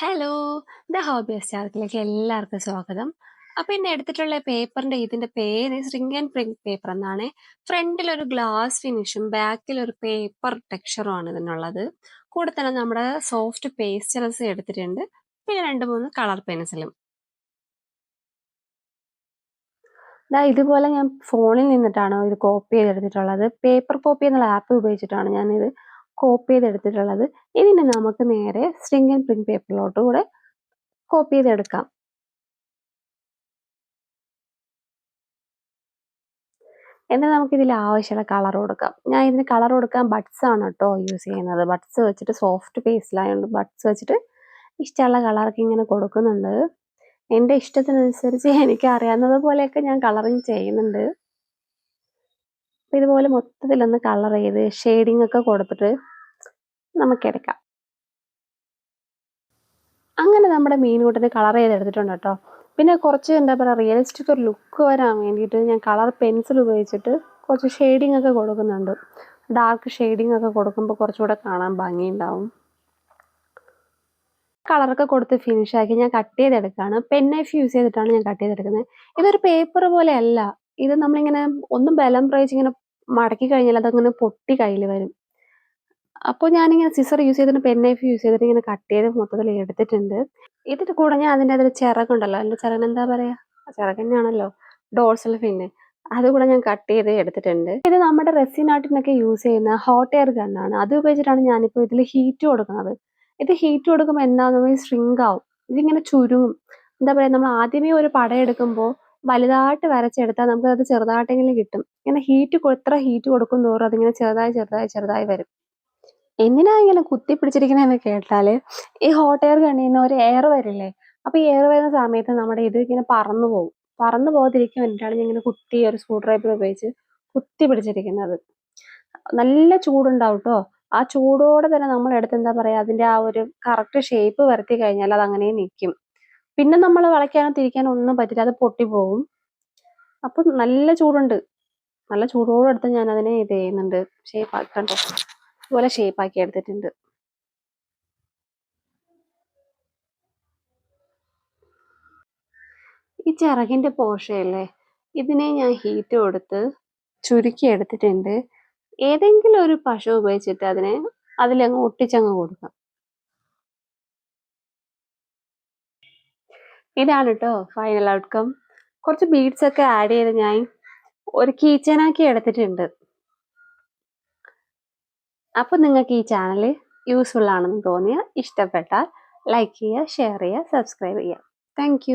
Hello! The hobby സ്റ്റാർക്കിലേക്ക് എല്ലാവർക്കും സ്വാഗതം. അപ്പോൾ ഇന്ന് എടുത്തിട്ടുള്ള പേപ്പറിന്റെ ഇതിന്റെ പേര് സ്ട്രിംഗ് ആൻഡ് പ്രിന്റ് പേപ്പർ എന്നാണ്. ഫ്രണ്ടിൽ ഒരു ഗ്ലാസ് ഫിനിഷും ബാക്കിൽ ഒരു പേപ്പർ ടെക്സ്ചറും ആണ് ഇതിനുള്ളത്. കൂടെ തന്നെ നമ്മുടെ സോഫ്റ്റ് പേസ്റ്റൽസ് എടുത്തിട്ടുണ്ട്. പിന്നെ 2-3 കളർ പെൻസിലും. ഇതുപോലെ ഞാൻ ഫോണിൽ നിന്നിട്ടാണ് ഇത് കോപ്പി ചെയ്തെടുത്തിട്ടുള്ളത്. പേപ്പർ കോപ്പി എന്നുള്ള ആപ്പ് ഉപയോഗിച്ചിട്ടാണ് ഞാനിത് കോപ്പി ചെയ്തെടുത്തിട്ടുള്ളത്. ഇതിനെ നമുക്ക് നേരെ സ്ട്രിംഗ് ആൻഡ് പ്രിന്റ് പേപ്പറിലോട്ട് കൂടെ കോപ്പി ചെയ്തെടുക്കാം. എന്നിട്ട് നമുക്ക് ഇതിൽ ആവശ്യമുള്ള കളർ കൊടുക്കാം. ഞാൻ ഇതിന് കളർ കൊടുക്കാൻ ബഡ്സ് ആണ് കേട്ടോ യൂസ് ചെയ്യുന്നത്. ബഡ്സ് വെച്ചിട്ട് സോഫ്റ്റ് പേസ്റ്റിലായതുകൊണ്ട് ബഡ്സ് വെച്ചിട്ട് ഇഷ്ടമുള്ള കളറൊക്കെ ഇങ്ങനെ കൊടുക്കുന്നുണ്ട്. എൻ്റെ ഇഷ്ടത്തിനനുസരിച്ച് എനിക്ക് അറിയാവുന്നത് പോലെയൊക്കെ ഞാൻ കളറിങ് ചെയ്യുന്നുണ്ട്. അപ്പോൾ ഇതുപോലെ മൊത്തത്തിലൊന്ന് കളർ ചെയ്ത് ഷെയ്ഡിങ് ഒക്കെ കൊടുത്തിട്ട് നമുക്കെടുക്കാം. അങ്ങനെ നമ്മുടെ മീൻകൂട്ടിന് കളർ ചെയ്തെടുത്തിട്ടുണ്ട് കേട്ടോ. പിന്നെ കുറച്ച് എന്താ പറയുക റിയലിസ്റ്റിക് ഒരു ലുക്ക് വരാൻ വേണ്ടിയിട്ട് ഞാൻ കളർ പെൻസിൽ ഉപയോഗിച്ചിട്ട് കുറച്ച് ഷെയ്ഡിങ് ഒക്കെ കൊടുക്കുന്നുണ്ട്. ഡാർക്ക് ഷെയ്ഡിങ് ഒക്കെ കൊടുക്കുമ്പോൾ കുറച്ചുകൂടെ കാണാൻ ഭംഗിയുണ്ടാവും. കളറൊക്കെ കൊടുത്ത് ഫിനിഷാക്കി ഞാൻ കട്ട് ചെയ്തെടുക്കുകയാണ്. പെൻ നൈഫ് യൂസ് ചെയ്തിട്ടാണ് ഞാൻ കട്ട് ചെയ്തെടുക്കുന്നത്. ഇതൊരു പേപ്പർ പോലെയല്ല. ഇത് നമ്മളിങ്ങനെ ഒന്ന് ബലം പ്രയോഗിച്ച് ഇങ്ങനെ മടക്കി കഴിഞ്ഞാൽ അതങ്ങനെ പൊട്ടി കയ്യിൽ വരും. അപ്പോൾ ഞാനിങ്ങനെ സിസർ യൂസ് ചെയ്തിട്ട് പെൻ നൈഫ് യൂസ് ചെയ്തിട്ട് ഇങ്ങനെ കട്ട് ചെയ്ത് മൊത്തത്തിൽ എടുത്തിട്ടുണ്ട്. ഇതിന്റെ കൂടെ ഞാൻ അതിൻ്റെ അതൊരു ചിറകുണ്ടല്ലോ, അതിൻ്റെ ചിറകിന് എന്താ പറയുക, ചിറക് തന്നെയാണല്ലോ, ഡോർസൽ ഫിന്ന്, അതുകൂടെ ഞാൻ കട്ട് ചെയ്ത് എടുത്തിട്ടുണ്ട്. ഇത് നമ്മുടെ റെസിൻ ആർട്ടിനൊക്കെ യൂസ് ചെയ്യുന്ന ഹോട്ട് എയർ ഗണ്ണാണ്. അത് ഉപയോഗിച്ചിട്ടാണ് ഞാനിപ്പോൾ ഇതിൽ ഹീറ്റ് കൊടുക്കുന്നത്. ഇത് ഹീറ്റ് കൊടുക്കുമ്പോൾ എന്താണെന്ന് ഷ്രിങ്ക് ആവും, ഇതിങ്ങനെ ചുരുങ്ങും. എന്താ പറയുക, നമ്മൾ ആദ്യമേ ഒരു പടം എടുക്കുമ്പോൾ വലുതായിട്ട് വരച്ചെടുത്താൽ നമുക്കത് ചെറുതായിട്ടെങ്കിലും കിട്ടും. ഇങ്ങനെ എത്ര ഹീറ്റ് കൊടുക്കും തോറും അതിങ്ങനെ ചെറുതായി വരും. എന്തിനാ ഇങ്ങനെ കുത്തി പിടിച്ചിരിക്കണെന്ന് കേട്ടാല്, ഈ ഹോട്ട് എയർ ഗണ്ണിന്ന് ഒരു എയർ വരില്ലേ, അപ്പൊ ഈ എയർ വരുന്ന സമയത്ത് നമ്മുടെ ഇത് ഇങ്ങനെ പറന്നു പോകും. പറന്നു പോകാതിരിക്കാൻ വേണ്ടിയിട്ടാണ് ഞാൻ ഇങ്ങനെ കുത്തി ഒരു സ്ക്രൂ ഡ്രൈവർ ഉപയോഗിച്ച് കുത്തി പിടിച്ചിരിക്കുന്നത്. നല്ല ചൂടുണ്ടാവും കേട്ടോ. ആ ചൂടോടെ തന്നെ നമ്മൾ എടുത്ത് എന്താ പറയാ, അതിന്റെ ആ ഒരു കറക്റ്റ് ഷേപ്പ് വരുത്തി കഴിഞ്ഞാൽ അത് അങ്ങനെ നിൽക്കും. പിന്നെ നമ്മൾ വളയ്ക്കാനോ തിരിക്കാനോ ഒന്നും പറ്റില്ല, അത് പൊട്ടിപ്പോകും. അപ്പൊ നല്ല ചൂടുണ്ട്. നല്ല ചൂടോടെ എടുത്ത് ഞാൻ അതിനെ ഇത് ചെയ്യുന്നുണ്ട്, ഷേപ്പ് ആക്കണ്ടോ, ഇതുപോലെ ഷേപ്പ് ആക്കി എടുത്തിട്ടുണ്ട്. ഈ ചിറകിന്റെ പോർഷയല്ലേ, ഇതിനെ ഞാൻ ഹീറ്റ് കൊടുത്ത് ചുരുക്കി എടുത്തിട്ടുണ്ട്. ഏതെങ്കിലും ഒരു പശ ഉപയോഗിച്ചിട്ട് അതിലങ്ങ് ഒട്ടിച്ചങ്ങ് കൊടുക്കാം. ഇതാണ് കേട്ടോ ഫൈനൽ ഔട്ട്കം. കുറച്ച് ബീഡ്സ് ഒക്കെ ആഡ് ചെയ്ത് ഞാൻ ഒരു കീച്ചനാക്കി എടുത്തിട്ടുണ്ട്. അപ്പൊ നിങ്ങൾക്ക് ഈ ചാനൽ യൂസ്ഫുൾ ആണെന്ന് തോന്നിയാൽ, ഇഷ്ടപ്പെട്ടാൽ ലൈക്ക് ചെയ്യുക, ഷെയർ ചെയ്യുക, സബ്സ്ക്രൈബ് ചെയ്യുക. താങ്ക്